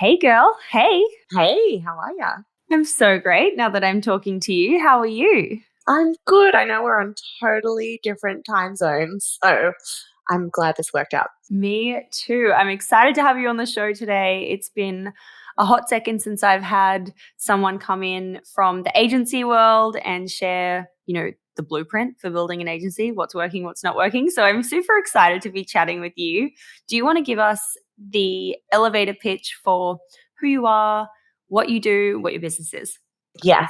Hey girl, hey. Hey, how are ya? I'm so great now that I'm talking to you. How are you? I'm good. I know we're on totally different time zones, so I'm glad this worked out. Me too. I'm excited to have you on the show today. It's been a hot second since I've had someone come in from the agency world and share, the blueprint for building an agency, what's working, what's not working. So I'm super excited to be chatting with you. Do you want to give us the elevator pitch for who you are, what you do, what your business is? Yes.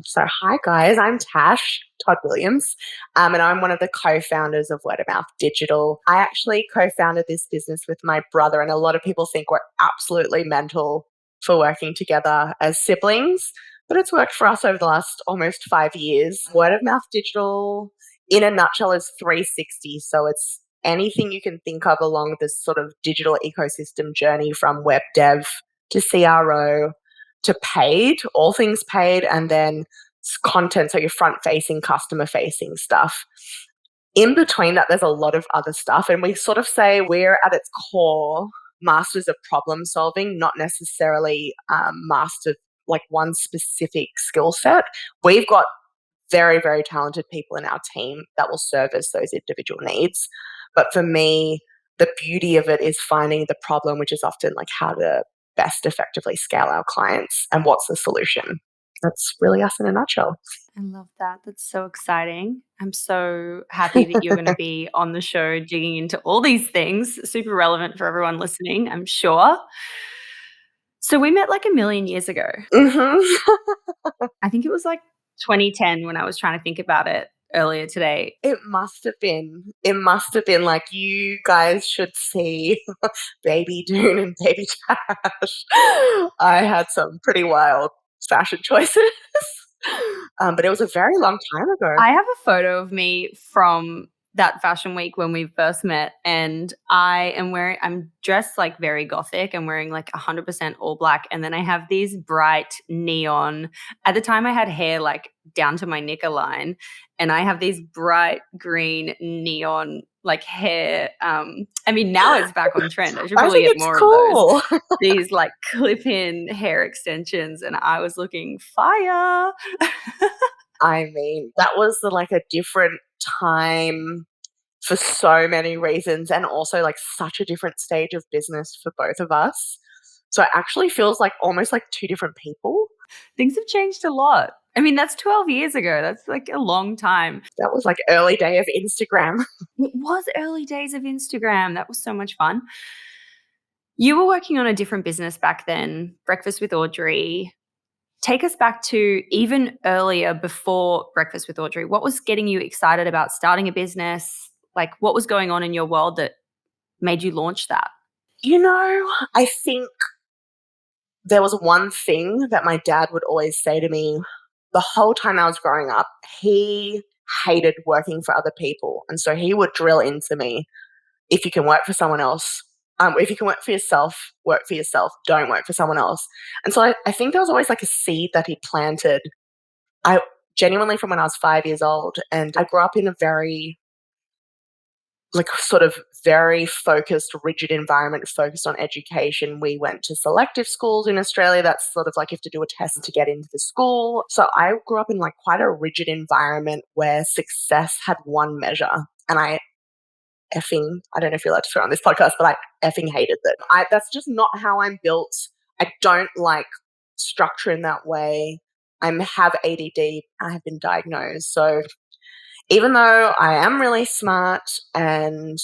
So, hi guys, I'm Tash Todd Williams, and I'm one of the co-founders of Word of Mouth Digital. I actually co-founded this business with my brother, and a lot of people think we're absolutely mental for working together as siblings, but it's worked for us over the last almost 5 years. Word of Mouth Digital, in a nutshell, is 360. So it's anything you can think of along this sort of digital ecosystem journey, from web dev to CRO to paid, all things paid, and then content, so your front-facing, customer-facing stuff. In between that, there's a lot of other stuff, and we sort of say we're at its core masters of problem solving, not necessarily masters like one specific skill set. We've got very, very talented people in our team that will service those individual needs. But for me, the beauty of it is finding the problem, which is often like how to best effectively scale our clients and what's the solution. That's really us in a nutshell. I love that. That's so exciting. I'm so happy that you're going to be on the show digging into all these things. Super relevant for everyone listening, I'm sure. So we met like a million years ago. I think it was like 2010 when I was trying to think about it earlier today. It must have been. It must have been like, you guys should see baby Doone and baby Tash. I had some pretty wild fashion choices. But it was a very long time ago. I have a photo of me from that fashion week when we first met, and I'm dressed like very gothic. I'm wearing like 100% all black, and then I have these bright neon. At the time, I had hair like down to my knicker line, and I have these bright green neon like hair. I mean, now it's back on trend. I should I probably think get it's more of cool. those. These like clip-in hair extensions, and I was looking fire. I mean, that was like a different time for so many reasons, and also like such a different stage of business for both of us. So it actually feels like almost like two different people. Things have changed a lot. I mean, that's 12 years ago. That's like a long time. That was like early day of Instagram. It was early days of Instagram. That was so much fun. You were working on a different business back then, Breakfast with Audrey. Take us back to even earlier, before Breakfast with Audrey. What was getting you excited about starting a business? Like, what was going on in your world that made you launch that? I think there was one thing that my dad would always say to me the whole time I was growing up. He hated working for other people. And so he would drill into me, if you can work for someone else, if you can work for yourself, work for yourself, don't work for someone else. And so I think there was always like a seed that he planted. I genuinely, from when I was 5 years old, and I grew up in a very like sort of very focused, rigid environment focused on education. We went to selective schools in Australia. That's sort of like you have to do a test to get into the school. So I grew up in like quite a rigid environment where success had one measure. And I don't know if you're allowed to swear on this podcast, but I effing hated that. That's just not how I'm built. I don't like structure in that way. I have ADD. I have been diagnosed. So even though I am really smart and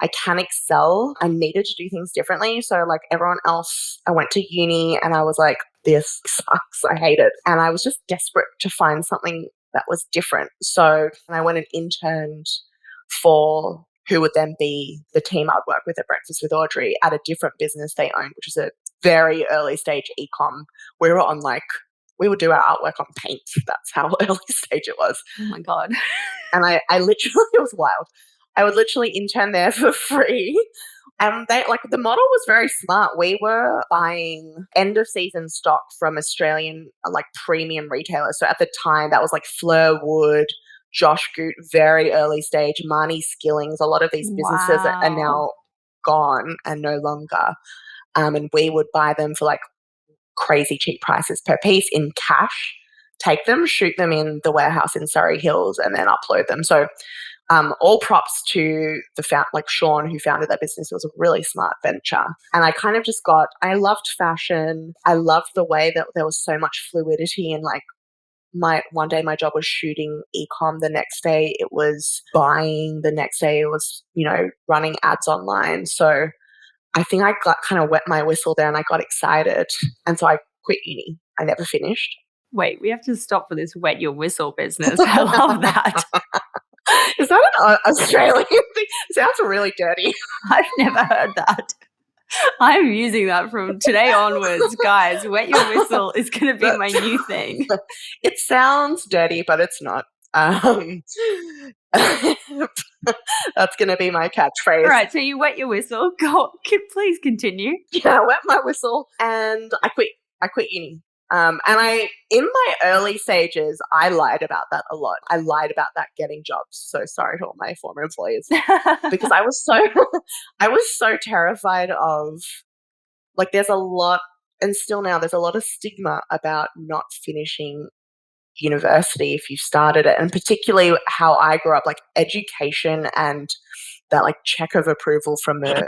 I can excel, I needed to do things differently. So like everyone else, I went to uni and I was like, this sucks. I hate it. And I was just desperate to find something that was different. So I went and interned for who would then be the team I'd work with at Breakfast with Audrey at a different business they owned, which is a very early stage e-com. We would do our artwork on Paint. That's how early stage it was. Oh my God. And I literally, it was wild. I would literally intern there for free. And the model was very smart. We were buying end of season stock from Australian like premium retailers. So at the time that was like Fleur Wood, Josh Goot, very early stage, Marnie Skillings. A lot of these businesses are Wow. now gone and no longer. and we would buy them for like crazy cheap prices per piece in cash, take them, shoot them in the warehouse in Surrey Hills, and then upload them. So all props to like Sean, who founded that business. It was a really smart venture. And I kind of just I loved fashion. I loved the way that there was so much fluidity, and like one day my job was shooting e-com, the next day it was buying, the next day it was, running ads online. So I think I got kind of wet my whistle there and I got excited. And so I quit uni. I never finished. Wait, we have to stop for this wet your whistle business. I love that. Is that an Australian thing? It sounds really dirty. I've never heard that. I'm using that from today onwards, guys. Wet your whistle is going to be my new thing. It sounds dirty, but it's not. That's going to be my catchphrase. All right, so you wet your whistle. Please continue. Yeah, I wet my whistle and I quit uni. And in my early stages, I lied about that a lot. I lied about that getting jobs. So sorry to all my former employers, because I was so terrified of, like, there's a lot, and still now there's a lot of stigma about not finishing university if you started it, and particularly how I grew up, like education and that like check of approval from the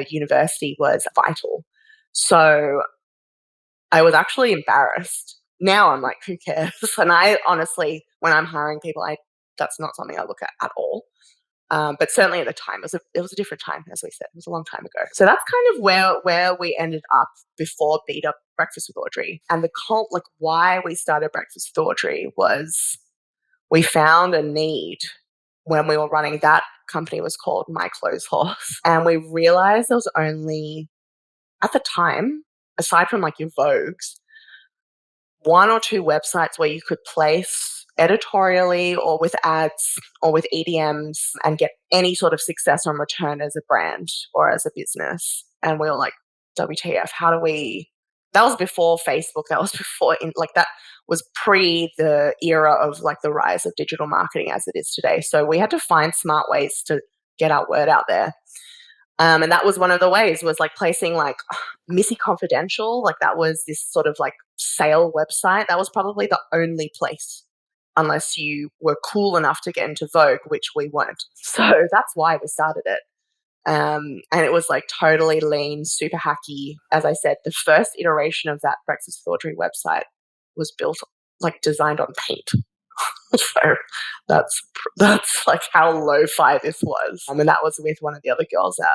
university was vital. So I was actually embarrassed. Now I'm like, who cares? And I honestly, when I'm hiring people, that's not something I look at all. But certainly at the time, it was a different time, as we said. It was a long time ago. So that's kind of where we ended up before Beat Up Breakfast with Audrey. And like why we started Breakfast with Audrey was we found a need when we were running that company. Was called My Clothes Horse. And we realized there was only, at the time, aside from like your Vogues, one or two websites where you could place editorially or with ads or with EDMs and get any sort of success on return as a brand or as a business. And we were like, WTF, that was before Facebook, that was before, that was pre the era of like the rise of digital marketing as it is today. So we had to find smart ways to get our word out there. And that was one of the ways, was like placing like Missy Confidential, like that was this sort of like sale website. That was probably the only place, unless you were cool enough to get into Vogue, which we weren't. So that's why we started it. And it was like totally lean, super hacky. As I said, the first iteration of that Breakfast with Audrey website was built, like designed on Paint. So that's like how lo-fi this was. And that was with one of the other girls that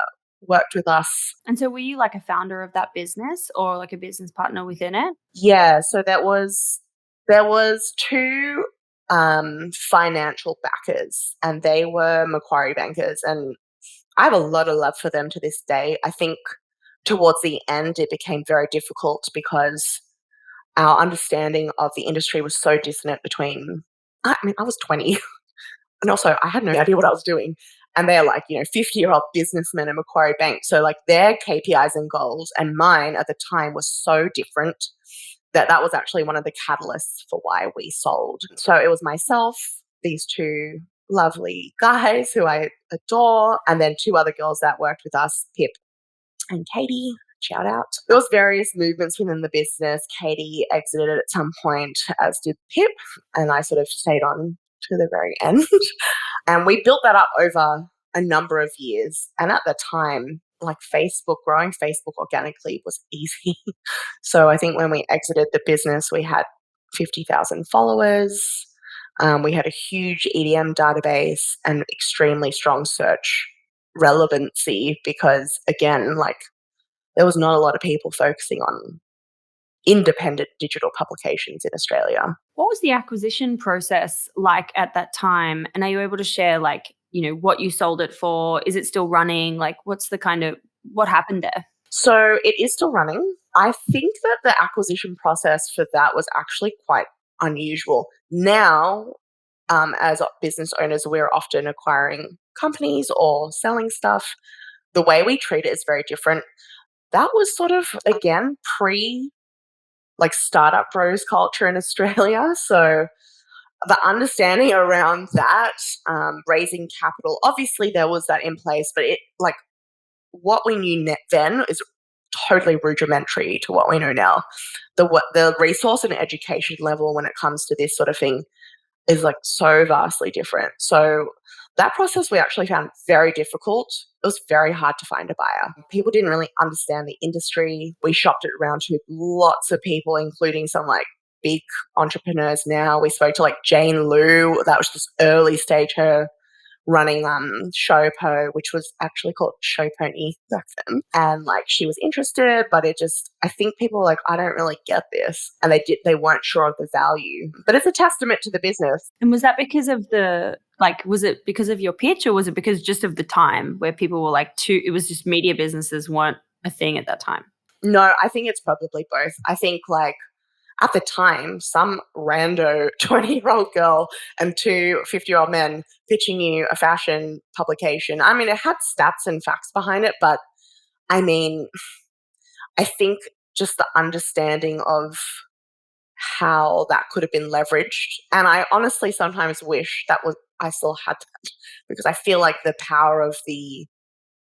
worked with us. And so were you like a founder of that business or like a business partner within it? Yeah, so there was two financial backers, and they were Macquarie bankers, and I have a lot of love for them to this day. I think towards the end it became very difficult because our understanding of the industry was so dissonant between, I was 20 and also I had no idea what I was doing. And they're like, 50-year-old businessmen at Macquarie Bank. So like their KPIs and goals and mine at the time was so different that was actually one of the catalysts for why we sold. So it was myself, these two lovely guys who I adore, and then two other girls that worked with us, Pip and Katie. Shout out. There was various movements within the business. Katie exited at some point, as did Pip, and I sort of stayed on to the very end. And we built that up over a number of years. And at the time, like growing Facebook organically was easy. So I think when we exited the business, we had 50,000 followers. We had a huge EDM database and extremely strong search relevancy because, again, like there was not a lot of people focusing on independent digital publications in Australia. What was the acquisition process like at that time? And are you able to share like, what you sold it for? Is it still running? Like what happened there? So it is still running. I think that the acquisition process for that was actually quite unusual. Now, as business owners, we're often acquiring companies or selling stuff. The way we treat it is very different. That was sort of, again, like startup bros culture in Australia. So the understanding around that, raising capital, obviously there was that in place, but what we knew then is totally rudimentary to what we know now. The resource and education level when it comes to this sort of thing is like so vastly different. So that process we actually found very difficult. It was very hard to find a buyer. People didn't really understand the industry. We shopped it around to lots of people, including some like big entrepreneurs now. We spoke to like Jane Liu. That was just early stage, her running Showpo, which was actually called Showpony back then. And like she was interested, but it just, I think people were like, I don't really get this. And they weren't sure of the value. But it's a testament to the business. And was that because of was it because of your pitch, or was it because just of the time where people were like it was just media businesses weren't a thing at that time? No, I think it's probably both. I think like at the time, some rando 20-year-old girl and two 50-year-old men pitching you a fashion publication. I mean, it had stats and facts behind it, but I mean, I think just the understanding of how that could have been leveraged. And I honestly sometimes wish I still had that, because I feel like the power of the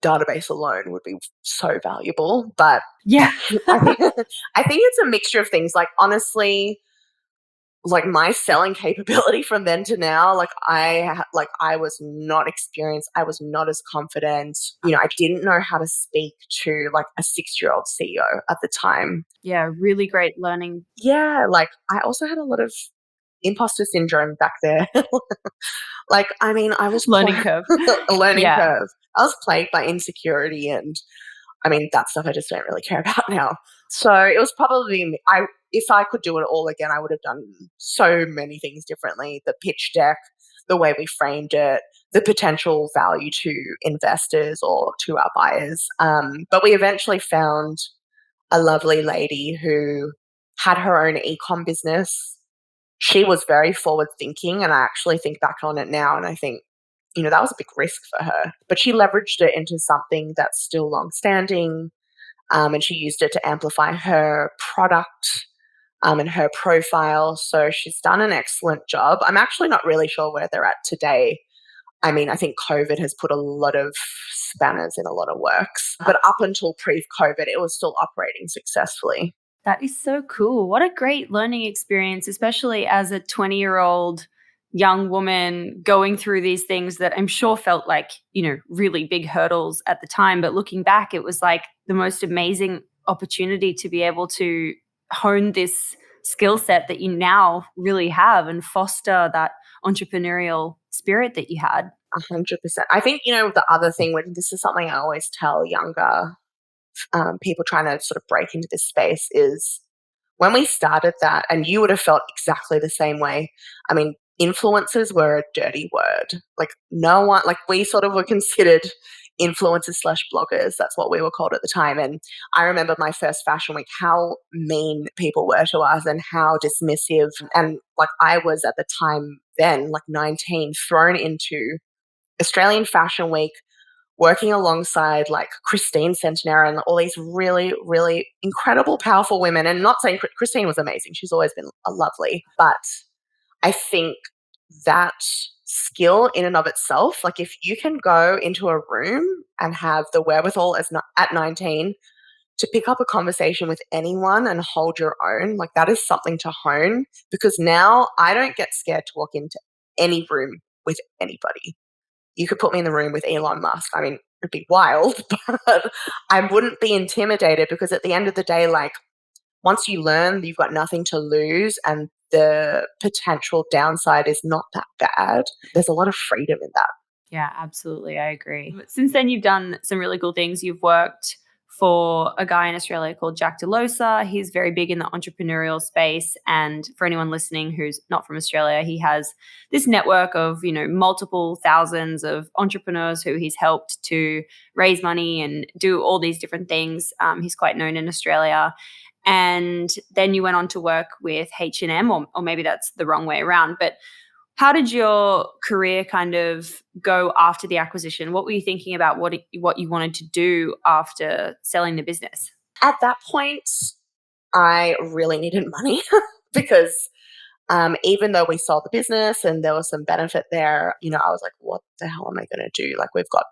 database alone would be so valuable. But yeah, I think it's a mixture of things. Like honestly, like my selling capability from then to now, I was not experienced. I was not as confident. I didn't know how to speak to like a 6-year-old CEO at the time. Yeah, really great learning. Yeah, like I also had a lot of imposter syndrome back there. Like, I mean, I was learning curve. a learning Yeah. curve. I was plagued by insecurity, and I mean, that stuff I just don't really care about now. So it was probably if I could do it all again, I would have done so many things differently. The pitch deck, the way we framed it, the potential value to investors or to our buyers. But we eventually found a lovely lady who had her own e-com business. She was very forward thinking, and I actually think back on it now and I think, that was a big risk for her. But she leveraged it into something that's still long-standing, and she used it to amplify her product and her profile. So she's done an excellent job. I'm actually not really sure where they're at today. I mean, I think COVID has put a lot of spanners in a lot of works. But up until pre-COVID, it was still operating successfully. That is so cool. What a great learning experience, especially as a 20-year-old young woman going through these things that I'm sure felt like, really big hurdles at the time. But looking back, it was like the most amazing opportunity to be able to hone this skill set that you now really have and foster that entrepreneurial spirit that you had. 100%. I think, the other thing, this is something I always tell younger people trying to sort of break into this space, is when we started that, and you would have felt exactly the same way. I mean, influencers were a dirty word. Like no one, like we sort of were considered influencers / bloggers. That's what we were called at the time. And I remember my first fashion week, how mean people were to us and how dismissive. And like I was at the time then, like 19, thrown into Australian Fashion Week, working alongside like Christine Centenera and all these really, really incredible, powerful women. And not saying Christine was amazing. She's always been lovely. But I think that skill in and of itself, like if you can go into a room and have the wherewithal at 19 to pick up a conversation with anyone and hold your own, like that is something to hone, because now I don't get scared to walk into any room with anybody. You could put me in the room with Elon Musk. I mean, it'd be wild, but I wouldn't be intimidated, because at the end of the day, like once you learn, you've got nothing to lose, and the potential downside is not that bad. There's a lot of freedom in that. Yeah, absolutely. I agree. Since then, you've done some really cool things. You've worked for a guy in Australia called Jack DeLosa. He's very big in the entrepreneurial space. And for anyone listening who's not from Australia, he has this network of, multiple thousands of entrepreneurs who he's helped to raise money and do all these different things. He's quite known in Australia. And then you went on to work with H&M, or maybe that's the wrong way around. But how did your career kind of go after the acquisition? What were you thinking about what you wanted to do after selling the business? At that point, I really needed money because even though we sold the business and there was some benefit there, I was like, what the hell am I going to do? Like we've got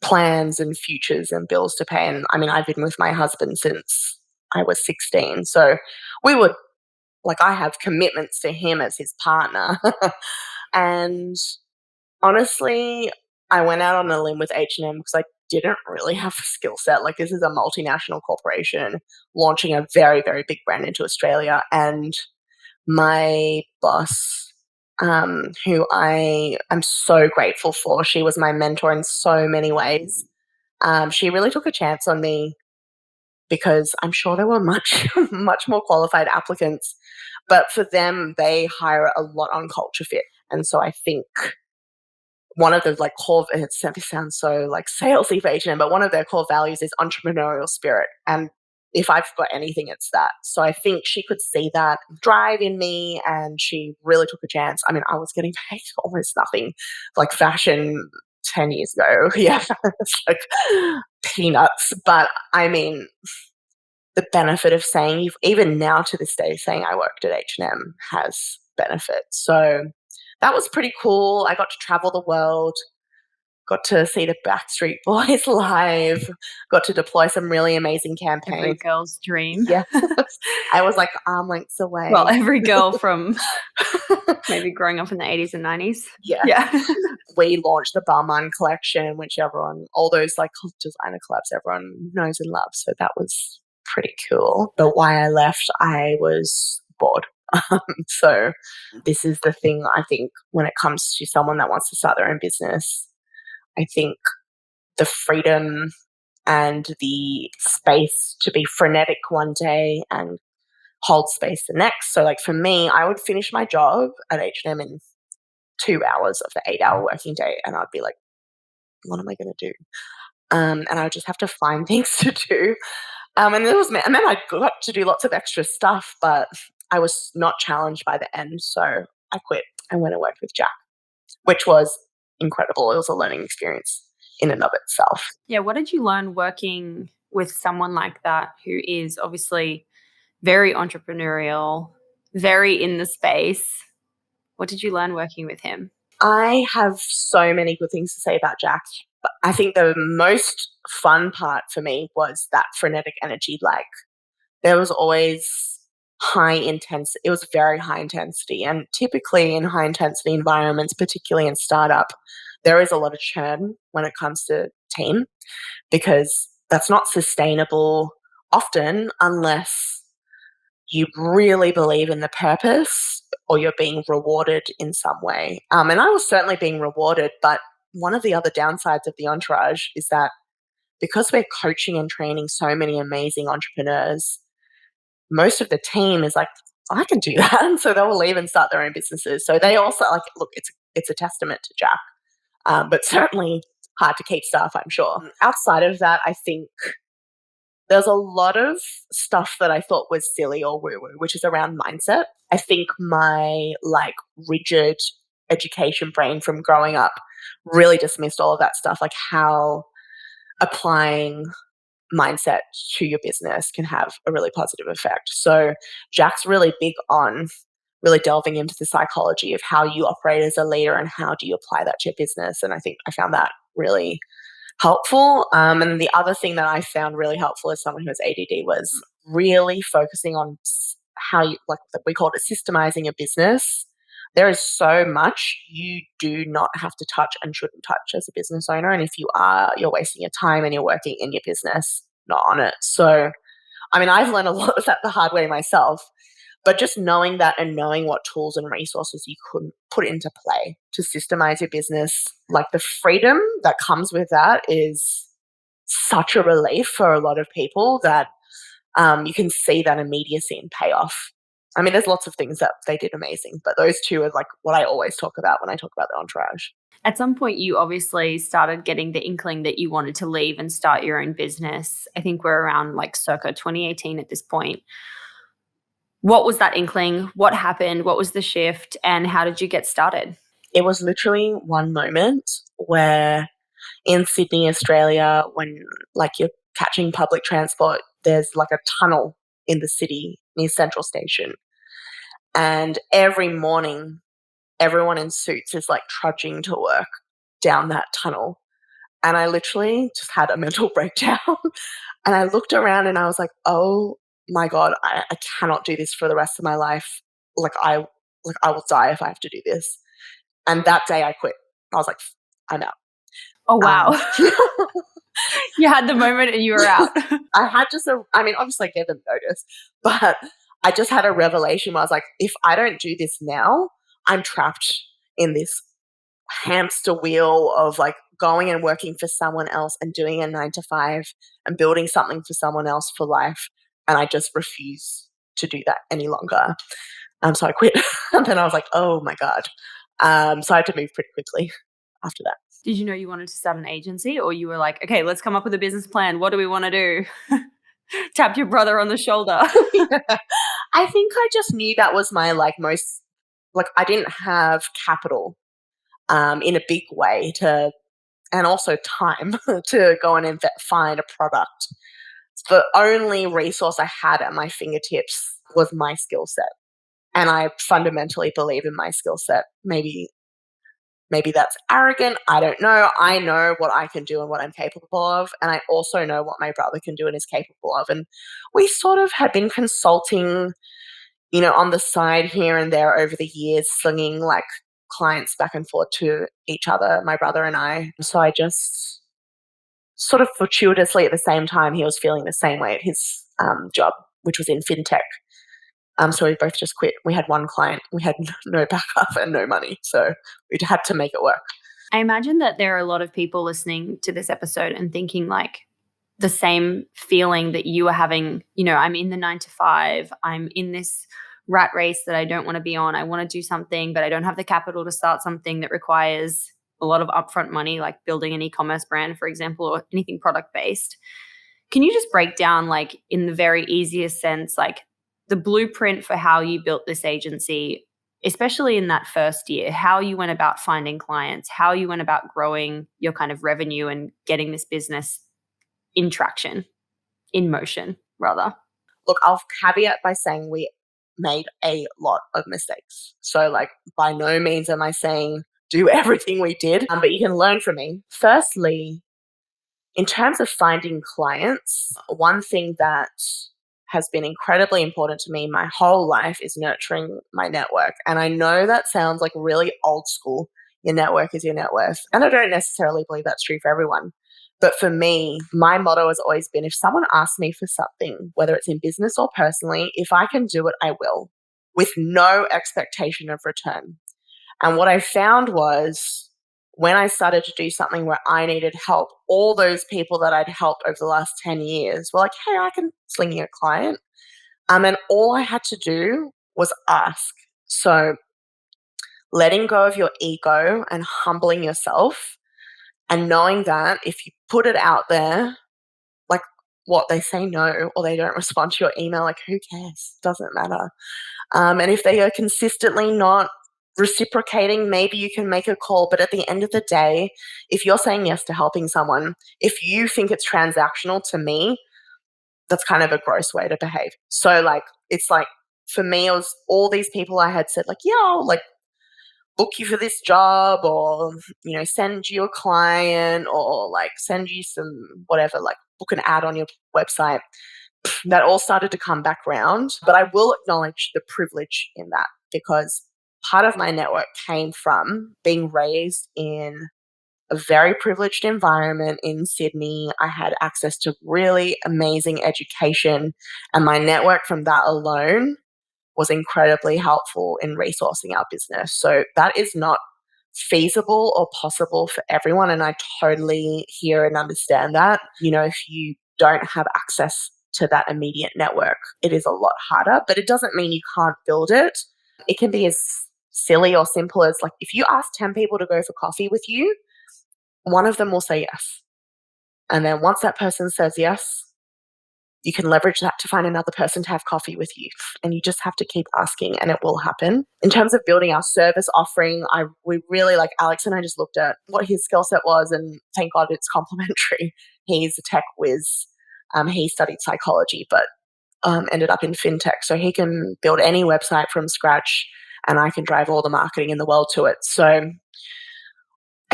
plans and futures and bills to pay. And I mean, I've been with my husband since I was 16. So we would, like, I have commitments to him as his partner. And honestly, I went out on a limb with H&M because I didn't really have the skill set. Like, this is a multinational corporation launching a very, very big brand into Australia. And my boss, who I am so grateful for, she was my mentor in so many ways. She really took a chance on me because I'm sure there were much, much more qualified applicants. But for them, they hire a lot on culture fit. And so I think one of the core, it sounds so salesy for H&M, but one of their core values is entrepreneurial spirit. And if I've got anything, it's that. So I think she could see that drive in me, and she really took a chance. I mean, I was getting paid almost nothing, like fashion 10 years ago. Yeah, it's like peanuts. But I mean, the benefit of saying, even now to this day, saying I worked at H&M has benefits. So that was pretty cool. I got to travel the world, got to see the Backstreet Boys live, got to deploy some really amazing campaigns. Every girl's dream. Yes. I was like arm lengths away. Well, every girl from maybe growing up in the 80s and 90s. Yeah. We launched the Balmain collection, which all those designer collabs everyone knows and loves. So that was pretty cool. But why I left, I was bored. So this is the thing, I think, when it comes to someone that wants to start their own business. I think the freedom and the space to be frenetic one day and hold space the next. So for me, I would finish my job at H&M in 2 hours of the 8-hour working day, and I'd be like, what am I going to do? And I would just have to find things to do. And then I got to do lots of extra stuff, but I was not challenged by the end. So I quit and went and worked with Jack, which was incredible. It was a learning experience in and of itself. Yeah. What did you learn working with someone like that, who is obviously very entrepreneurial, very in the space? What did you learn working with him? I have so many good things to say about Jack. But I think the most fun part for me was that frenetic energy. There was always high intensity. It was very high intensity. And typically in high intensity environments, particularly in startup, there is a lot of churn when it comes to team, because that's not sustainable often unless you really believe in the purpose or you're being rewarded in some way. And I was certainly being rewarded, but one of the other downsides of the entourage is that because we're coaching and training so many amazing entrepreneurs, most of the team is like, I can do that. And so they'll leave and start their own businesses. So they also look, it's a testament to Jack, but certainly hard to keep staff, I'm sure. Outside of that, I think there's a lot of stuff that I thought was silly or woo-woo, which is around mindset. I think my rigid education brain from growing up really dismissed all of that stuff, like how applying mindset to your business can have a really positive effect. So Jack's really big on really delving into the psychology of how you operate as a leader and how do you apply that to your business. And I think I found that really helpful. And the other thing that I found really helpful as someone who has ADD was really focusing on how you, we call it systemizing a business. There is so much you do not have to touch and shouldn't touch as a business owner. And if you are, you're wasting your time and you're working in your business, not on it. So, I mean, I've learned a lot of that the hard way myself, but just knowing that and knowing what tools and resources you could put into play to systemize your business, the freedom that comes with that is such a relief for a lot of people that you can see that immediacy and payoff. I mean, there's lots of things that they did amazing, but those two are what I always talk about when I talk about the entourage. At some point, you obviously started getting the inkling that you wanted to leave and start your own business. I think we're around circa 2018 at this point. What was that inkling? What happened? What was the shift? And how did you get started? It was literally one moment where in Sydney, Australia, when you're catching public transport, there's a tunnel in the city near Central Station. And every morning, everyone in suits is trudging to work down that tunnel. And I literally just had a mental breakdown. And I looked around and I was like, oh my God, I cannot do this for the rest of my life. I will die if I have to do this. And that day I quit. I was like, I'm out. Oh, wow. You had the moment and you were out. I had just obviously I gave them notice, but I just had a revelation where I was like, if I don't do this now, I'm trapped in this hamster wheel of like going and working for someone else and doing a 9 to 5 and building something for someone else for life. And I just refuse to do that any longer. So I quit. And then I was like, oh my God. So I had to move pretty quickly after that. Did you know you wanted to start an agency, or you were like, okay, let's come up with a business plan. What do we want to do? Tap your brother on the shoulder. Yeah. I think I just knew that was my I didn't have capital in a big way and also time to go and find a product. The only resource I had at my fingertips was my skill set. And I fundamentally believe in my skill set. Maybe that's arrogant. I don't know. I know what I can do and what I'm capable of. And I also know what my brother can do and is capable of. And we sort of had been consulting, on the side here and there over the years, slinging like clients back and forth to each other, my brother and I. So I just sort of fortuitously at the same time, he was feeling the same way at his job, which was in fintech. So we both just quit. We had one client. We had no backup and no money. So we had to make it work. I imagine that there are a lot of people listening to this episode and thinking like the same feeling that you are having. I'm in the 9 to 5. I'm in this rat race that I don't want to be on. I want to do something, but I don't have the capital to start something that requires a lot of upfront money, like building an e-commerce brand, for example, or anything product-based. Can you just break down, like in the very easiest sense, like the blueprint for how you built this agency, especially in that first year, how you went about finding clients, how you went about growing your kind of revenue and getting this business in traction, in motion, rather? Look, I'll caveat by saying we made a lot of mistakes. So like by no means am I saying do everything we did, but you can learn from me. Firstly, in terms of finding clients, one thing that has been incredibly important to me my whole life is nurturing my network. And I know that sounds like really old school. Your network is your net worth. And I don't necessarily believe that's true for everyone. But for me, my motto has always been if someone asks me for something, whether it's in business or personally, if I can do it, I will, with no expectation of return. And what I found was when I started to do something where I needed help, all those people that I'd helped over the last 10 years were like, hey, I can sling you a client. And all I had to do was ask. So letting go of your ego and humbling yourself and knowing that if you put it out there, like what they say no or they don't respond to your email, like who cares? Doesn't matter. And if they are consistently not reciprocating, maybe you can make a call. But at the end of the day, if you're saying yes to helping someone, if you think it's transactional, to me, that's kind of a gross way to behave. So like, it's like, for me, it was all these people I had said like, yeah, I'll like book you for this job or, send you a client or like send you some whatever, like book an ad on your website. That all started to come back round. But I will acknowledge the privilege in that because part of my network came from being raised in a very privileged environment in Sydney. I had access to really amazing education, and my network from that alone was incredibly helpful in resourcing our business. So that is not feasible or possible for everyone. And I totally hear and understand that. If you don't have access to that immediate network, it is a lot harder, but it doesn't mean you can't build it. It can be as silly or simple as like if you ask 10 people to go for coffee with you, one of them will say yes. And then once that person says yes, you can leverage that to find another person to have coffee with you. And you just have to keep asking and it will happen. In terms of building our service offering, we really, like Alex and I just looked at what his skill set was, and thank God it's complementary. He's a tech whiz. He studied psychology, but ended up in fintech. So he can build any website from scratch and I can drive all the marketing in the world to it. So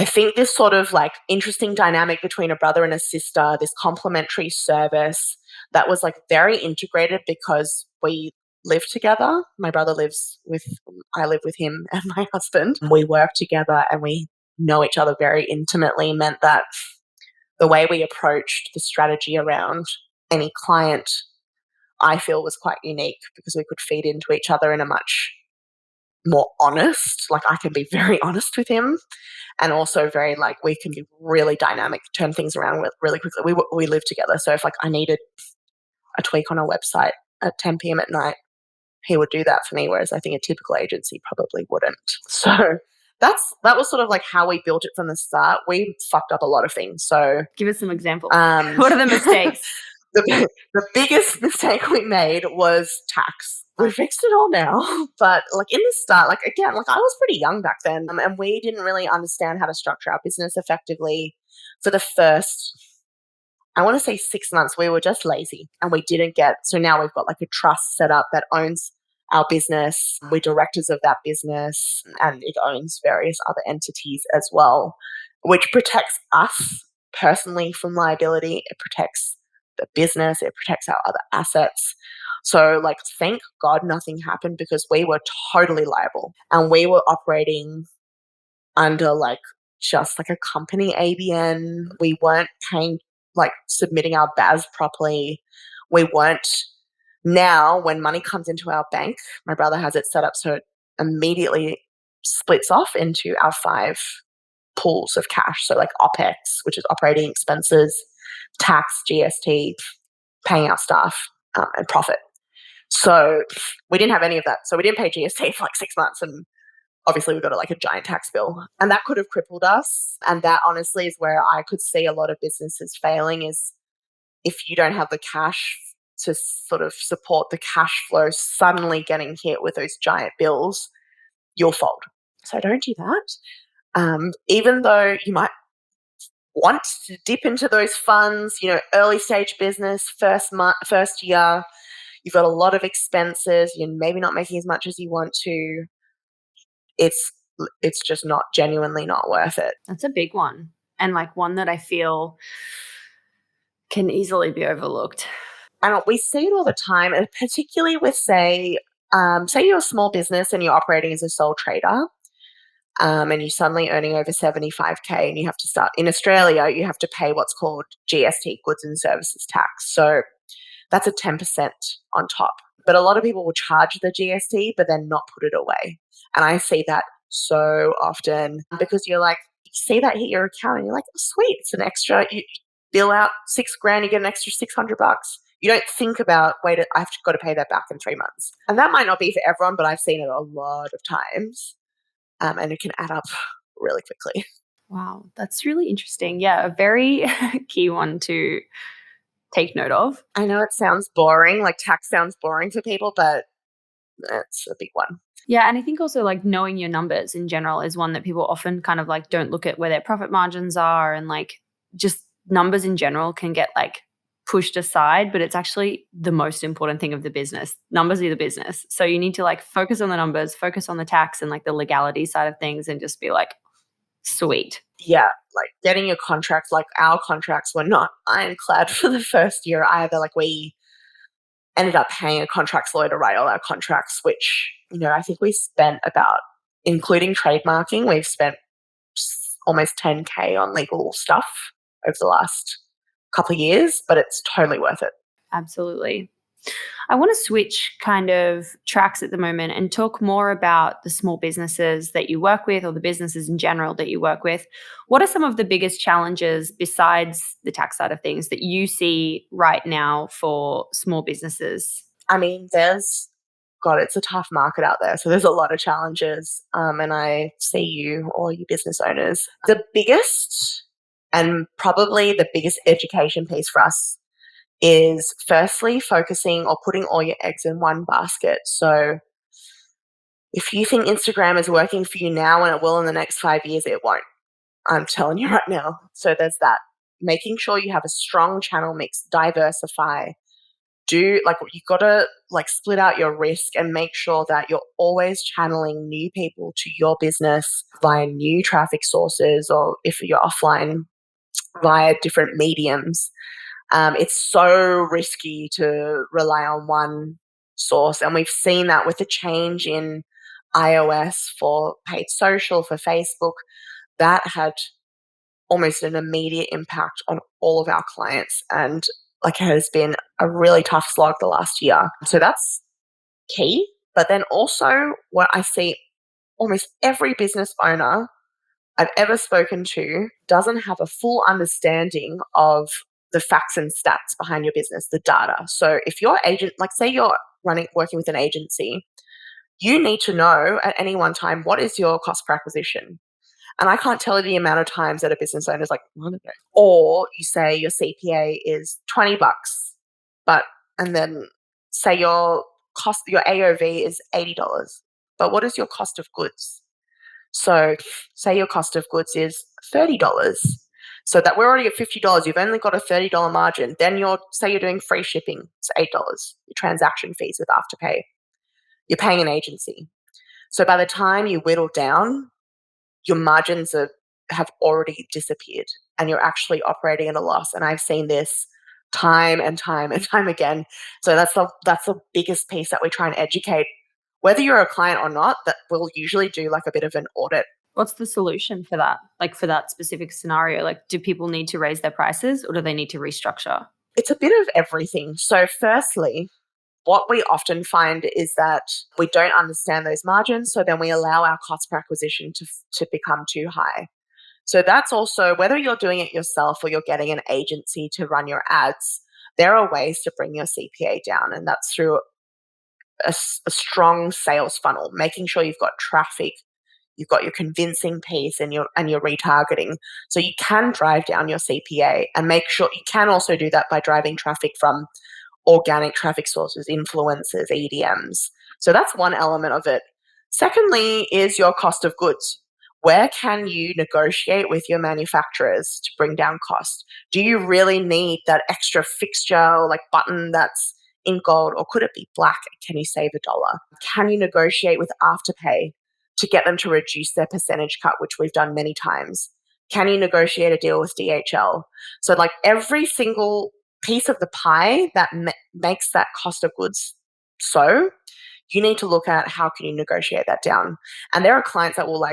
I think this sort of like interesting dynamic between a brother and a sister, this complementary service that was like very integrated because we live together. My brother I live with him and my husband. We work together and we know each other very intimately, meant that the way we approached the strategy around any client, I feel, was quite unique because we could feed into each other in a much more honest, like I can be very honest with him, and also very like we can be really dynamic, turn things around really quickly. We live together, so if like I needed a tweak on a website at 10 p.m. at night, he would do that for me, whereas I think a typical agency probably wouldn't. So that was sort of like how we built it from the start. We fucked up a lot of things. So give us some examples. What are the mistakes? The biggest mistake we made was tax. We fixed it all now, but like in the start, like again, like I was pretty young back then, and we didn't really understand how to structure our business effectively. For the first, I want to say 6 months, we were just lazy, and we didn't get. So now we've got like a trust set up that owns our business. We're directors of that business, and it owns various other entities as well, which protects us personally from liability. It protects the business, it protects our other assets. So like thank God nothing happened, because we were totally liable, and we were operating under like just like a company ABN. We weren't paying, like submitting our BAS properly. We weren't. Now when money comes into our bank, my brother has it set up so it immediately splits off into our 5 pools of cash. So like OPEX, which is operating expenses, tax, GST, paying our staff, and profit. So we didn't have any of that. So we didn't pay GST for like 6 months, and obviously we got like a giant tax bill, and that could have crippled us. And that honestly is where I could see a lot of businesses failing, is if you don't have the cash to sort of support the cash flow, suddenly getting hit with those giant bills, you'll fold. So don't do that. Even though you might want to dip into those funds, early stage business, first year, you've got a lot of expenses, you're maybe not making as much as you want to. It's just not genuinely not worth it. That's a big one, and like one that I feel can easily be overlooked. And we see it all the time, and particularly with say you're a small business and you're operating as a sole trader, and you're suddenly earning over 75K, and you have to start in Australia, you have to pay what's called GST, goods and services tax. So that's a 10% on top. But a lot of people will charge the GST, but then not put it away. And I see that so often, because you're like, you see that hit your account and you're like, oh, sweet, it's an extra. You bill out $6,000, you get an extra $600. You don't think about, wait, I've got to pay that back in 3 months. And that might not be for everyone, but I've seen it a lot of times. And it can add up really quickly. Wow, that's really interesting. Yeah, a very key one to take note of. I know it sounds boring, like tax sounds boring for people, but it's a big one. Yeah, and I think also like knowing your numbers in general is one that people often kind of like don't look at where their profit margins are, and like just numbers in general can get like pushed aside, but it's actually the most important thing of the business. Numbers are the business. So you need to like focus on the numbers, focus on the tax and like the legality side of things, and just be like, sweet. Yeah, like getting your contracts, like our contracts were not ironclad for the first year either. Like we ended up paying a contracts lawyer to write all our contracts, which, I think we spent about, including trademarking, we've spent almost 10K on legal stuff over the last couple of years, but it's totally worth it. Absolutely. I want to switch kind of tracks at the moment and talk more about the small businesses that you work with, or the businesses in general that you work with. What are some of the biggest challenges besides the tax side of things that you see right now for small businesses? I mean, it's a tough market out there. So there's a lot of challenges. And I see you, all you business owners. The biggest, and probably the biggest education piece for us, is firstly focusing or putting all your eggs in one basket. So if you think Instagram is working for you now and it will in the next 5 years, it won't. I'm telling you right now. So there's that. Making sure you have a strong channel mix, diversify. you've got to split out your risk and make sure that you're always channeling new people to your business via new traffic sources, or if you're offline, via different mediums. It's so risky to rely on one source. And we've seen that with the change in iOS for paid social, for Facebook, that had almost an immediate impact on all of our clients. And it has been a really tough slog the last year. So that's key. But then also what I see almost every business owner I've ever spoken to doesn't have a full understanding of the facts and stats behind your business, the data. So if your agent, say you're working with an agency, you need to know at any one time, what is your cost per acquisition? And I can't tell you the amount of times that a business owner is like, I don't know. Or you say your CPA is $20, and then say your AOV is $80. But what is your cost of goods? So say your cost of goods is $30. So that we're already at $50. You've only got a $30 margin. Then say you're doing free shipping, it's $8. Your transaction fees with Afterpay. You're paying an agency. So by the time you whittle down, your margins have already disappeared and you're actually operating at a loss. And I've seen this time and time and time again. So that's the biggest piece that we try and educate. Whether you're a client or not, that we'll usually do a bit of an audit. What's the solution for that? For that specific scenario, do people need to raise their prices or do they need to restructure? It's a bit of everything. So firstly, what we often find is that we don't understand those margins, so then we allow our cost per acquisition to become too high. So that's also, whether you're doing it yourself or you're getting an agency to run your ads, there are ways to bring your CPA down, and that's through a strong sales funnel, making sure you've got traffic, you've got your convincing piece, and your retargeting. So you can drive down your CPA, and make sure you can also do that by driving traffic from organic traffic sources, influencers, EDMs. So that's one element of it. Secondly is your cost of goods. Where can you negotiate with your manufacturers to bring down cost? Do you really need that extra fixture or button that's in gold, or could it be black? Can you save $1? Can you negotiate with Afterpay to get them to reduce their percentage cut, which we've done many times? Can you negotiate a deal with DHL? So every single piece of the pie that makes that cost of goods, so you need to look at how can you negotiate that down. And there are clients that will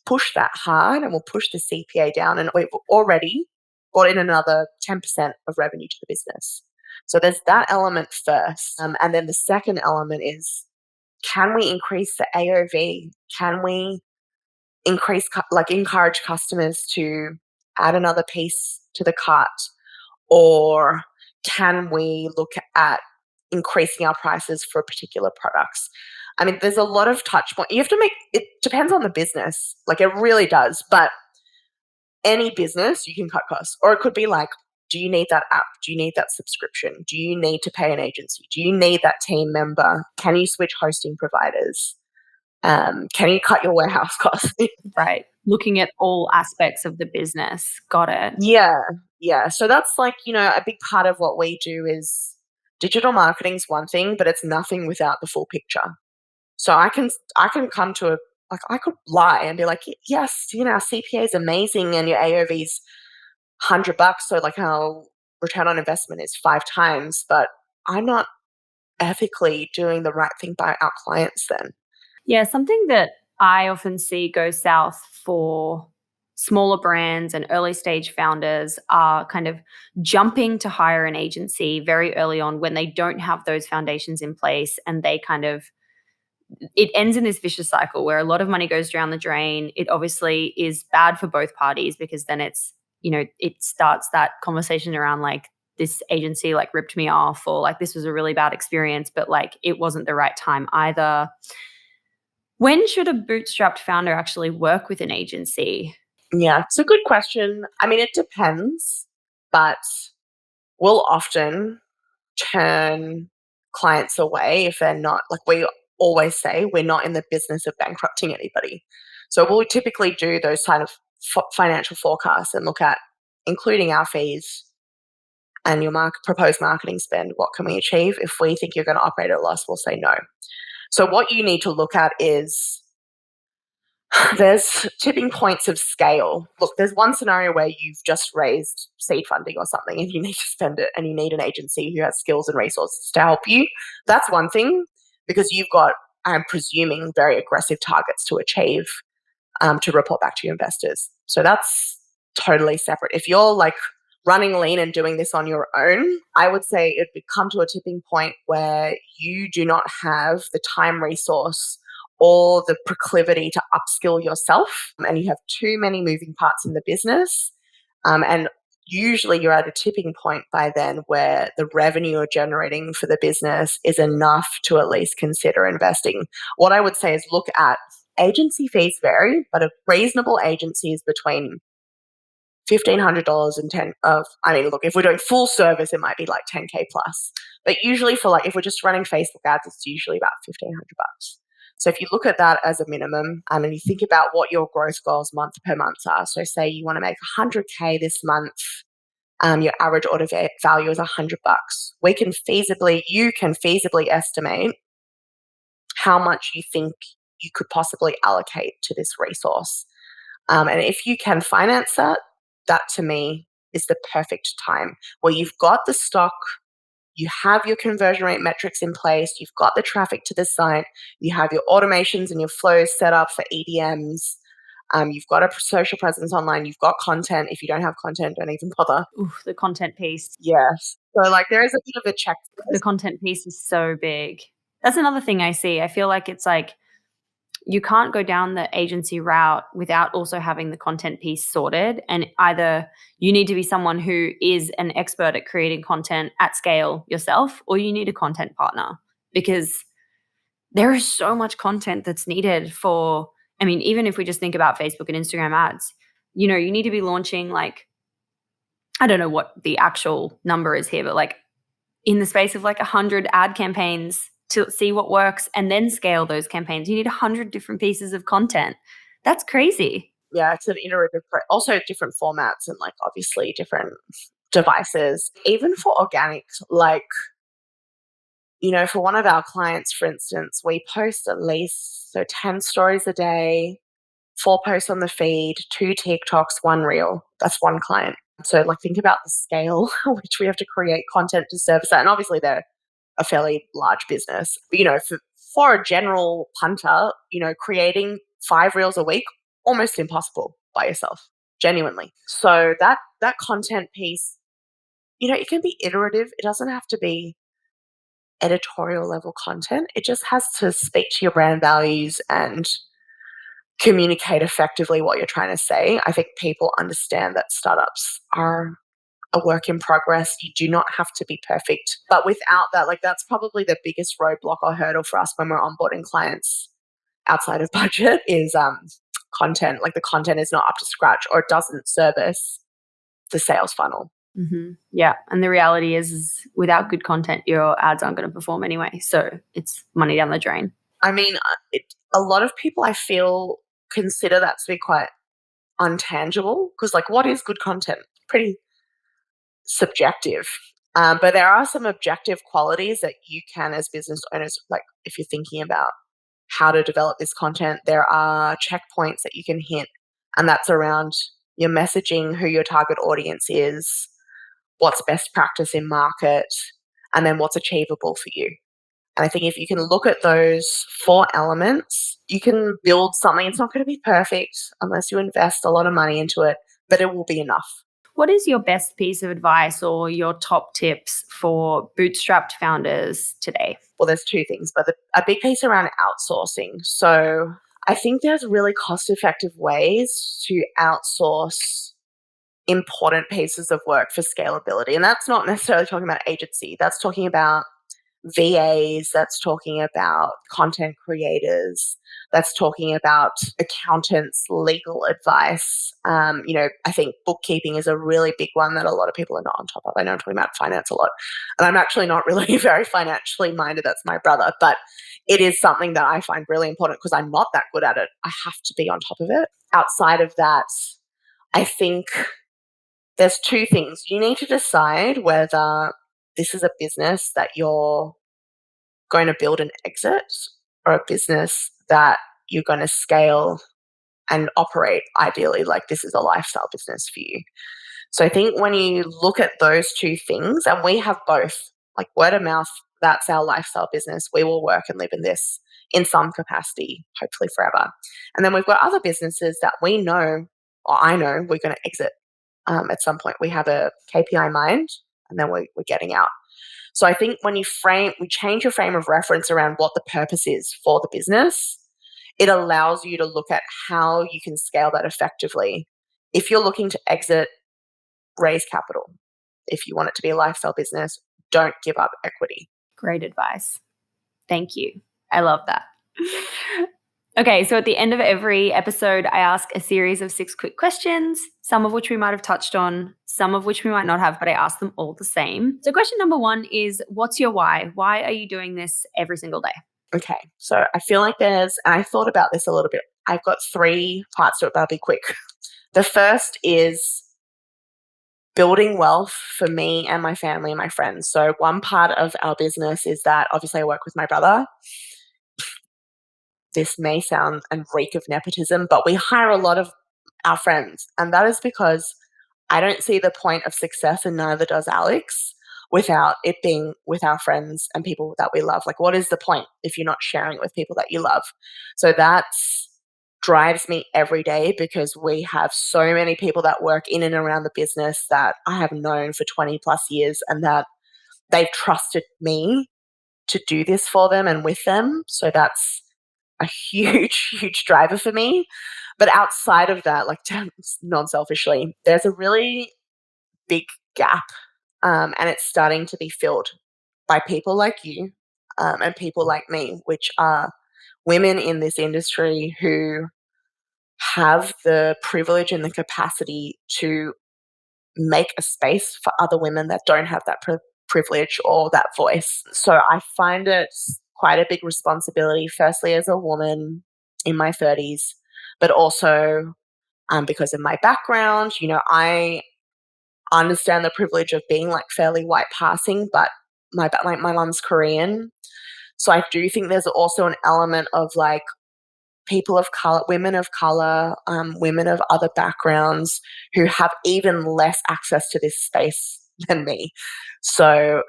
push that hard and will push the CPA down, and we've already brought in another 10% of revenue to the business. So there's that element first. And then the second element is, can we increase the AOV? Can we encourage customers to add another piece to the cart? Or can we look at increasing our prices for particular products? I mean, there's a lot of touch points. You have to it depends on the business. It really does. But any business, you can cut costs. Or it could be do you need that app? Do you need that subscription? Do you need to pay an agency? Do you need that team member? Can you switch hosting providers? Can you cut your warehouse costs? Right. Looking at all aspects of the business. Got it. Yeah. So that's a big part of what we do is digital marketing is one thing, but it's nothing without the full picture. So I can come to I could lie and be yes, our CPA is amazing and your AOV is $100, so our return on investment is 5 times, but I'm not ethically doing the right thing by our clients then. Yeah, something that I often see go south for smaller brands and early stage founders are kind of jumping to hire an agency very early on when they don't have those foundations in place, and it ends in this vicious cycle where a lot of money goes down the drain. It obviously is bad for both parties, because then it starts that conversation around this agency ripped me off, or this was a really bad experience, but it wasn't the right time either. When should a bootstrapped founder actually work with an agency? Yeah, it's a good question. I mean, it depends, but we'll often turn clients away if they're not, we always say, we're not in the business of bankrupting anybody. So we'll typically do those kind of financial forecasts and look at including our fees and your proposed marketing spend, what can we achieve? If we think you're going to operate at a loss, we'll say no. So what you need to look at is there's tipping points of scale. Look, there's one scenario where you've just raised seed funding or something and you need to spend it and you need an agency who has skills and resources to help you. That's one thing, because you've got, I'm presuming, very aggressive targets to achieve to report back to your investors. So that's totally separate. If you're like running lean and doing this on your own, I would say it would come to a tipping point where you do not have the time resource or the proclivity to upskill yourself, and you have too many moving parts in the business. And usually you're at a tipping point by then where the revenue you're generating for the business is enough to at least consider investing. What I would say is look at agency fees vary, but a reasonable agency is between $1,500 and look, if we're doing full service, it might be like 10K plus. But usually for like, if we're just running Facebook ads, it's usually about $1,500. So if you look at that as a minimum, and you think about what your growth goals month per month are. So say you want to make 100K this month, your average order value is $100. You can feasibly estimate how much you think you could possibly allocate to this resource. And if you can finance that, that to me is the perfect time where you've got the stock, you have your conversion rate metrics in place, you've got the traffic to the site, you have your automations and your flows set up for EDMs, you've got a social presence online, you've got content. If you don't have content, don't even bother. Ooh, the content piece. Yes. So like there is a bit of a checklist. The content piece is so big. That's another thing I see. I feel like it's like you can't go down the agency route without also having the content piece sorted. And either you need to be someone who is an expert at creating content at scale yourself, or you need a content partner, because there is so much content that's needed for, I mean, even if we just think about Facebook and Instagram ads, you need to be launching like, I don't know what the actual number is here, but like in the space of like 100 ad campaigns to see what works and then scale those campaigns. You need 100 different pieces of content. That's crazy. Yeah, it's an iterative, also different formats and like obviously different devices. Even for organic, like, for one of our clients, for instance, we post at least 10 stories a day, 4 posts on the feed, 2 TikToks, 1 reel. That's one client. So like think about the scale which we have to create content to service that. And obviously they're a fairly large business. But, for a general punter, creating 5 reels a week, almost impossible by yourself, genuinely. So that content piece, it can be iterative. It doesn't have to be editorial level content. It just has to speak to your brand values and communicate effectively what you're trying to say. I think people understand that startups are a work in progress. You do not have to be perfect. But without that, like that's probably the biggest roadblock or hurdle for us when we're onboarding clients outside of budget is content. Like the content is not up to scratch or it doesn't service the sales funnel. Mm-hmm. Yeah. And the reality is without good content, your ads aren't going to perform anyway. So it's money down the drain. I mean, a lot of people I feel consider that to be quite untangible because like what is good content? Pretty subjective. But there are some objective qualities that you can as business owners, like if you're thinking about how to develop this content, there are checkpoints that you can hit. And that's around your messaging, who your target audience is, what's best practice in market, and then what's achievable for you. And I think if you can look at those 4 elements, you can build something. It's not going to be perfect unless you invest a lot of money into it, but it will be enough. What is your best piece of advice or your top tips for bootstrapped founders today? Well, there's 2 things, but a big piece around outsourcing. So I think there's really cost-effective ways to outsource important pieces of work for scalability. And that's not necessarily talking about agency. That's talking about VAs, that's talking about content creators, that's talking about accountants, legal advice. I think bookkeeping is a really big one that a lot of people are not on top of. I know I'm talking about finance a lot, and I'm actually not really very financially minded. That's my brother, but it is something that I find really important because I'm not that good at it. I have to be on top of it. Outside of that, I think there's two things. You need to decide whether this is a business that you're going to build and exit, or a business that you're going to scale and operate, ideally, like this is a lifestyle business for you. So I think when you look at those two things, and we have both, like word of mouth, that's our lifestyle business. We will work and live in this in some capacity, hopefully forever. And then we've got other businesses that we know, or I know, we're going to exit at some point. We have a KPI in mind, and then we're getting out. So I think when you change your frame of reference around what the purpose is for the business, it allows you to look at how you can scale that effectively. If you're looking to exit, raise capital. If you want it to be a lifestyle business, don't give up equity. Great advice. Thank you. I love that. Okay, so at the end of every episode, I ask a series of 6 quick questions, some of which we might have touched on, some of which we might not have, but I ask them all the same. So question number 1 is, what's your why? Why are you doing this every single day? Okay, so I feel like I thought about this a little bit. I've got 3 parts to it, but I'll be quick. The first is building wealth for me and my family and my friends. So one part of our business is that obviously I work with my brother. This may sound and reek of nepotism, but we hire a lot of our friends. And that is because I don't see the point of success, and neither does Alex, without it being with our friends and people that we love. Like, what is the point if you're not sharing it with people that you love? So that's drives me every day, because we have so many people that work in and around the business that I have known for 20 plus years, and that they've trusted me to do this for them and with them. So that's a huge, huge driver for me. But outside of that, like non-selfishly, there's a really big gap, and it's starting to be filled by people like you, and people like me, which are women in this industry who have the privilege and the capacity to make a space for other women that don't have that privilege or that voice. So I find it quite a big responsibility, firstly as a woman in my 30s, but also because of my background. You know, I understand the privilege of being like fairly white passing, but my mom's Korean. So I do think there's also an element of like people of color, women of color, women of other backgrounds who have even less access to this space than me. So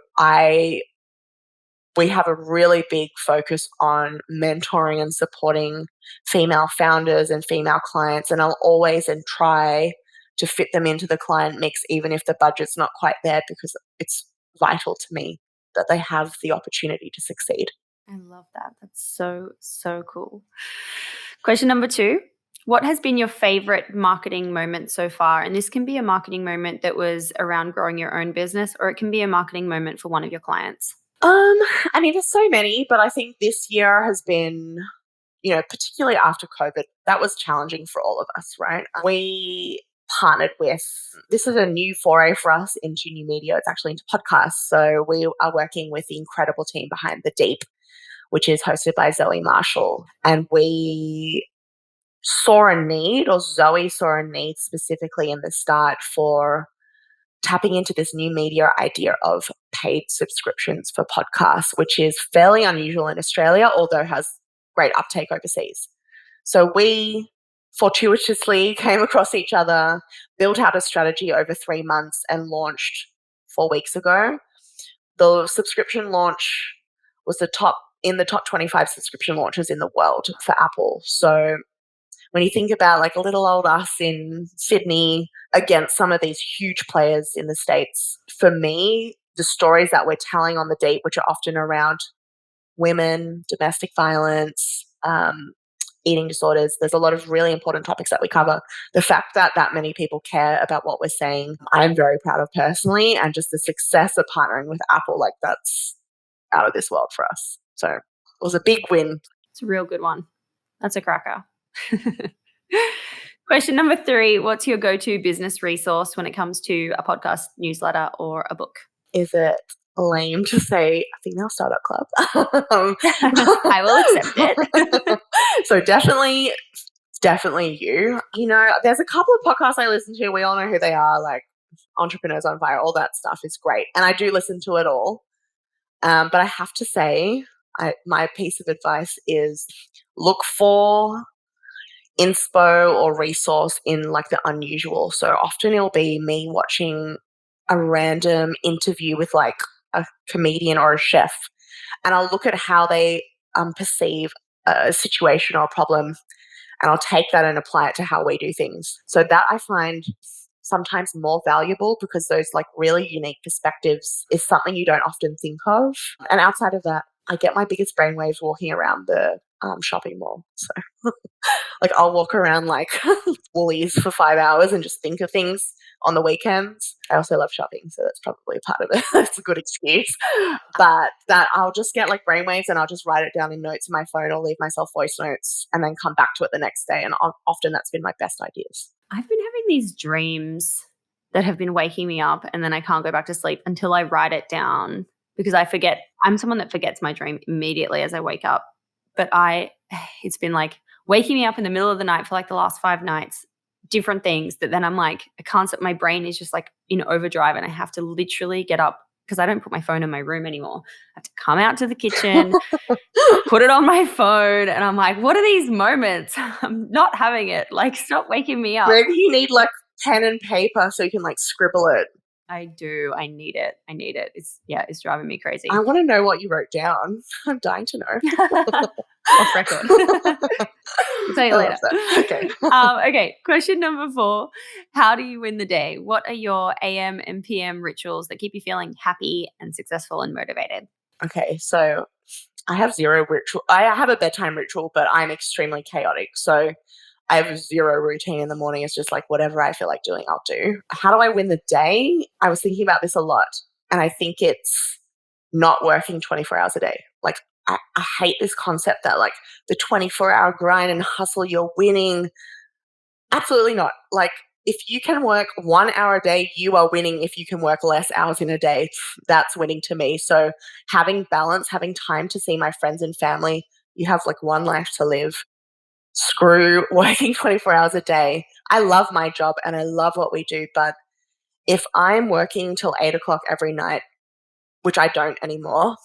we have a really big focus on mentoring and supporting female founders and female clients, and I'll always try to fit them into the client mix, even if the budget's not quite there, because it's vital to me that they have the opportunity to succeed. I love that. That's so, so cool. Question number 2. What has been your favorite marketing moment so far? And this can be a marketing moment that was around growing your own business, or it can be a marketing moment for one of your clients. I mean, there's so many, but I think this year has been, you know, particularly after COVID, that was challenging for all of us, right? We partnered with, this is a new foray for us into new media. It's actually into podcasts. So we are working with the incredible team behind The Deep, which is hosted by Zoe Marshall. And we saw a need, or Zoe saw a need specifically in the start, for tapping into this new media idea of paid subscriptions for podcasts, which is fairly unusual in Australia, although has great uptake overseas. So we fortuitously came across each other, built out a strategy over 3 months, and launched 4 weeks ago. The subscription launch was in the top 25 subscription launches in the world for Apple. So when you think about like little old us in Sydney against some of these huge players in the States, for me, the stories that we're telling on The Deep, which are often around women, domestic violence, eating disorders, there's a lot of really important topics that we cover. The fact that that many people care about what we're saying, I'm very proud of personally, and just the success of partnering with Apple, like that's out of this world for us. So it was a big win. It's a real good one. That's a cracker. Question number 3. What's your go-to business resource when it comes to a podcast, newsletter, or a book? Is it lame to say Female Startup Club? I will accept it. So definitely you. You know, there's a couple of podcasts I listen to. We all know who they are, like Entrepreneurs on Fire, all that stuff is great. And I do listen to it all. But I have to say, my piece of advice is look for inspo or resource in like the unusual. So often it'll be me watching a random interview with like a comedian or a chef, and I'll look at how they perceive a situation or a problem, and I'll take that and apply it to how we do things. So that I find sometimes more valuable because those like really unique perspectives is something you don't often think of. And outside of that, I get my biggest brainwaves walking around the shopping mall. So like I'll walk around like Woolies for 5 hours and just think of things on the weekends. I also love shopping, so that's probably a part of it. It's a good excuse. But that I'll just get like brainwaves and I'll just write it down in notes in my phone or leave myself voice notes and then come back to it the next day. And often that's been my best ideas. I've been having these dreams that have been waking me up, and then I can't go back to sleep until I write it down because I forget. I'm someone that forgets my dream immediately as I wake up. But it's been like waking me up in the middle of the night for like the last 5 nights, different things that then I'm like, I can't sit, my brain is just like in overdrive and I have to literally get up because I don't put my phone in my room anymore. I have to come out to the kitchen, put it on my phone, and I'm like, what are these moments? I'm not having it. Like, stop waking me up. Maybe you need like pen and paper so you can like scribble it. I do. I need it. It's driving me crazy. I want to know what you wrote down. I'm dying to know. Off record. I'll tell you later. Okay. Okay. Question number 4. How do you win the day? What are your AM and PM rituals that keep you feeling happy and successful and motivated? Okay. So I have zero ritual. I have a bedtime ritual, but I'm extremely chaotic. So I have zero routine in the morning. It's just like whatever I feel like doing, I'll do. How do I win the day? I was thinking about this a lot. And I think it's not working 24 hours a day. Like I hate this concept that like the 24-hour grind and hustle, you're winning. Absolutely not. Like if you can work 1 hour a day, you are winning. If you can work less hours in a day, that's winning to me. So having balance, having time to see my friends and family, you have like one life to live. Screw working 24 hours a day. I love my job and I love what we do, but if I'm working till 8 o'clock every night, which I don't anymore,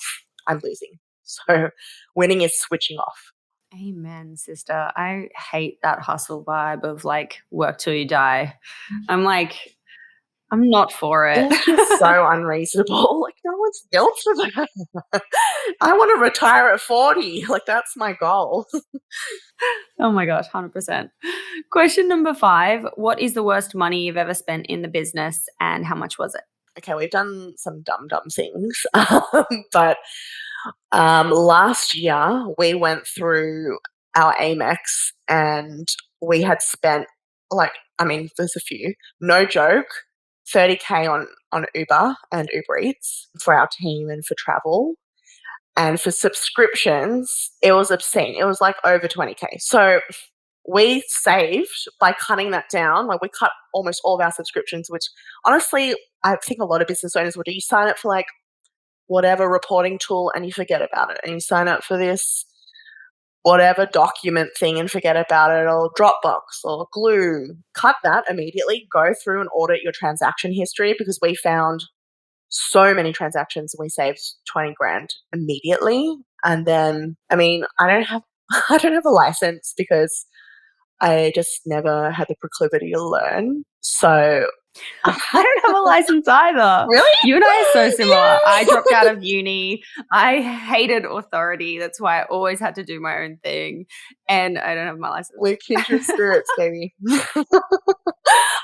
I'm losing. So winning is switching off. Amen, sister. I hate that hustle vibe of like work till you die. I'm like, I'm not for it. It's just so unreasonable. Like no one's built for that. I want to retire at 40. Like that's my goal. Oh my gosh, 100%. Question number 5. What is the worst money you've ever spent in the business and how much was it? Okay, we've done some dumb things. But last year we went through our Amex and we had spent there's a few, no joke, 30K on Uber and Uber Eats for our team and for travel. And for subscriptions, it was obscene. It was like over 20K. So we saved by cutting that down. Like we cut almost all of our subscriptions, which honestly, I think a lot of business owners will do. You sign up for like whatever reporting tool and you forget about it. And you sign up for this whatever document thing and forget about it, or Dropbox or Glue. Cut that immediately. Go through and audit your transaction history because we found so many transactions and we saved 20 grand immediately. And then, I don't have a license because I just never had the proclivity to learn. So I don't have a license either. Really? You and I are so similar. Yeah. I dropped out of uni. I hated authority. That's why I always had to do my own thing. And I don't have my license. We're kindred spirits, baby.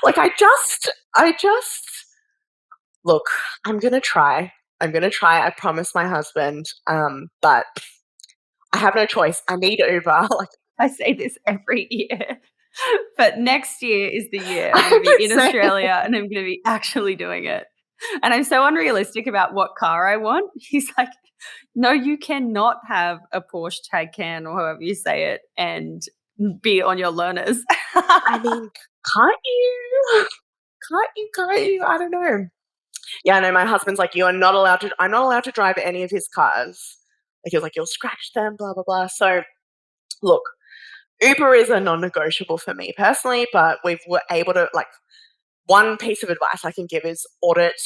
Like I just look, I'm going to try. I promised my husband. But I have no choice. I need Uber. Like I say this every year. But next year is the year I'm going to be in Australia and I'm going to be actually doing it. And I'm so unrealistic about what car I want. He's like, no, you cannot have a Porsche Taycan or however you say it and be on your learners. Can't you? I don't know. Yeah, no, my husband's like, I'm not allowed to drive any of his cars. Like, he was like, you'll scratch them, blah, blah, blah. So, look, Uber is a non-negotiable for me personally, but we were able to, like, one piece of advice I can give is audit,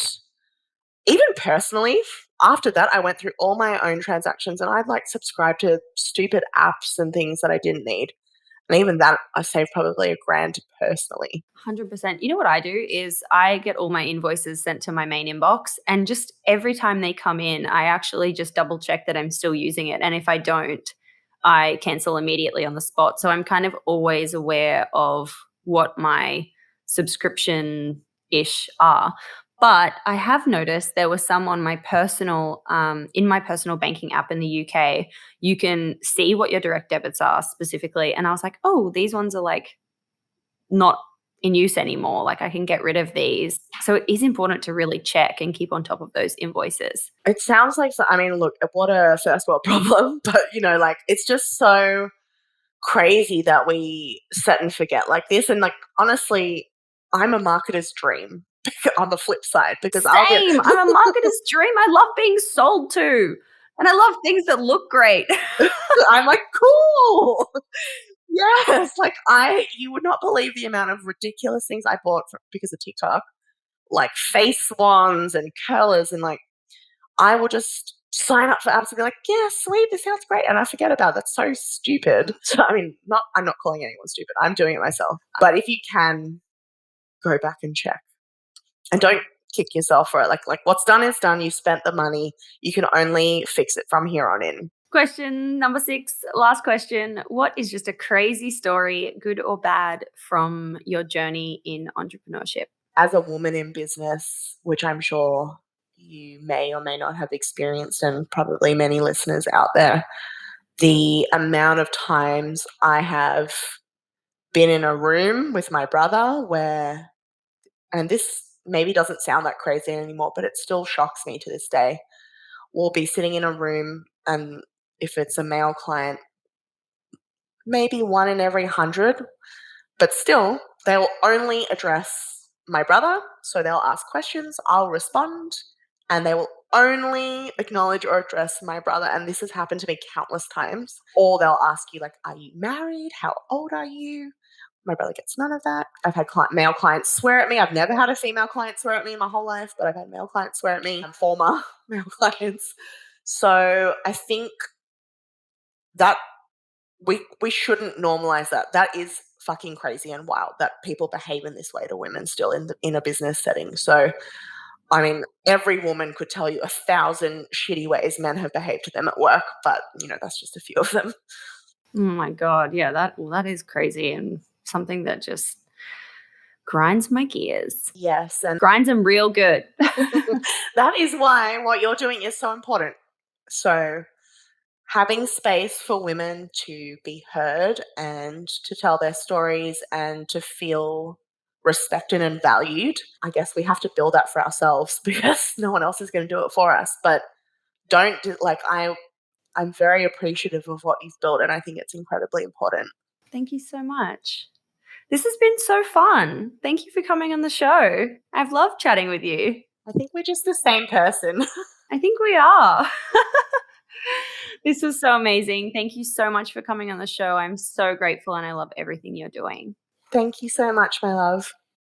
even personally. After that, I went through all my own transactions and I'd like subscribe to stupid apps and things that I didn't need. And even that, I saved probably $1,000 personally. 100%. You know what I do is I get all my invoices sent to my main inbox, and just every time they come in, I actually just double check that I'm still using it. And if I don't, I cancel immediately on the spot. So I'm kind of always aware of what my subscription-ish are. But I have noticed there was some on my personal, in my personal banking app in the UK, you can see what your direct debits are specifically. And I was like, oh, these ones are like not in use anymore. Like I can get rid of these. So it is important to really check and keep on top of those invoices. It sounds like, I mean, look, what a first world problem, but like it's just so crazy that we set and forget like this. And like, honestly, I'm a marketer's dream on the flip side because Same. I'm a marketer's dream. I love being sold to. And I love things that look great. I'm like, cool. Yes. Like you would not believe the amount of ridiculous things I bought because of TikTok, like face wands and curlers, and like, I will just sign up for apps and be like, yeah, sweet, this sounds great. And I forget about it. That's so stupid. So, I mean, I'm not calling anyone stupid. I'm doing it myself. But if you can, go back and check. And don't kick yourself for it. Like what's done is done. You spent the money. You can only fix it from here on in. Question number 6, last question. What is just a crazy story, good or bad, from your journey in entrepreneurship? As a woman in business, which I'm sure you may or may not have experienced, and probably many listeners out there, the amount of times I have been in a room with my brother where, and this maybe doesn't sound that crazy anymore, but it still shocks me to this day. We'll be sitting in a room, and if it's a male client, maybe 1 in every 100, but still, they will only address my brother. So they'll ask questions, I'll respond, and they will only acknowledge or address my brother. And this has happened to me countless times. Or they'll ask you, like, are you married? How old are you? My brother gets none of that. I've had male clients swear at me. I've never had a female client swear at me in my whole life, but I've had male clients swear at me, and former male clients. So I think that we shouldn't normalize that. That is fucking crazy and wild that people behave in this way to women still in a business setting. So, I mean, every woman could tell you 1,000 shitty ways men have behaved to them at work, but that's just a few of them. Oh my God. Yeah, that is crazy, and something that just grinds my gears. Yes, and Grinds them real good. that is why what you're doing is so important. So, having space for women to be heard and to tell their stories and to feel respected and valued. I guess we have to build that for ourselves because no one else is going to do it for us. But don't do, like, I'm very appreciative of what you've built, and I think it's incredibly important. Thank you so much. This has been so fun. Thank you for coming on the show. I've loved chatting with you. I think we're just the same person. I think we are. This was so amazing. Thank you so much for coming on the show. I'm so grateful and I love everything you're doing. Thank you so much, my love.